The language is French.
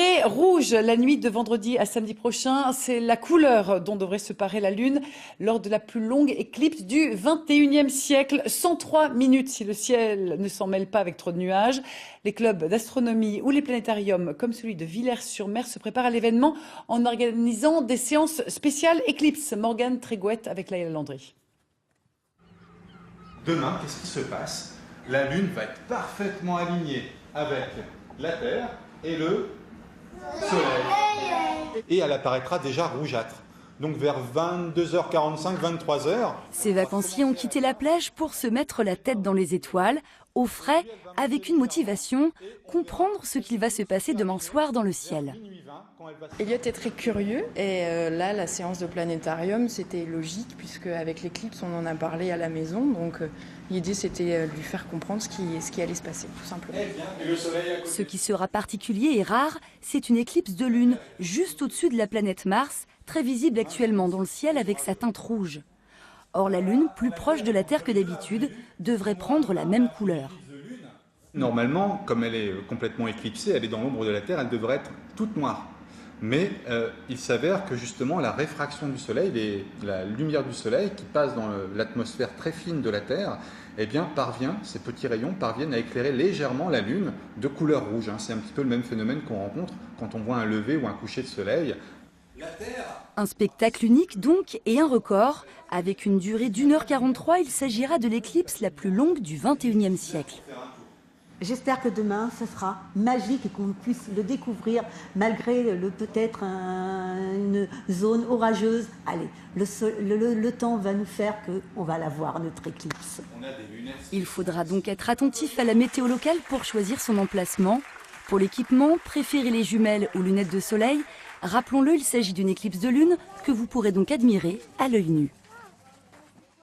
Virer rouge la nuit de vendredi à samedi prochain, c'est la couleur dont devrait se parer la Lune lors de la plus longue éclipse du 21e siècle. 103 minutes si le ciel ne s'en mêle pas avec trop de nuages. Les clubs d'astronomie ou les planétariums comme celui de Villers-sur-Mer se préparent à l'événement en organisant des séances spéciales éclipses. Morgane Trégouette avec Laïla Landry. Demain, qu'est-ce qui se passe? La Lune va être parfaitement alignée avec la Terre et le Soleil. Et elle apparaîtra déjà rougeâtre. Donc vers 22h45, 23h. Ces vacanciers ont quitté la plage pour se mettre la tête dans les étoiles, au frais, avec une motivation, comprendre ce qu'il va se passer demain soir dans le ciel. Elliot est très curieux et là la séance de planétarium c'était logique puisque avec l'éclipse on en a parlé à la maison, donc l'idée c'était de lui faire comprendre ce qui allait se passer tout simplement. Ce qui sera particulier et rare, c'est une éclipse de lune juste au-dessus de la planète Mars, très visible actuellement dans le ciel avec sa teinte rouge. Or la lune, plus proche de la Terre que d'habitude, devrait prendre la même couleur. Normalement, comme elle est complètement éclipsée, elle est dans l'ombre de la Terre, elle devrait être toute noire. Mais il s'avère que justement la réfraction du Soleil, la lumière du Soleil qui passe dans l'atmosphère très fine de la Terre, eh bien, ces petits rayons parviennent à éclairer légèrement la Lune de couleur rouge. C'est un petit peu le même phénomène qu'on rencontre quand on voit un lever ou un coucher de soleil. Un spectacle unique donc et un record. Avec une durée d'1h43, il s'agira de l'éclipse la plus longue du 21e siècle. J'espère que demain, ce sera magique et qu'on puisse le découvrir malgré peut-être une zone orageuse. Allez, le temps va nous faire qu'on va la voir, notre éclipse. Il faudra donc être attentif à la météo locale pour choisir son emplacement. Pour l'équipement, préférez les jumelles ou lunettes de soleil. Rappelons-le, il s'agit d'une éclipse de lune que vous pourrez donc admirer à l'œil nu.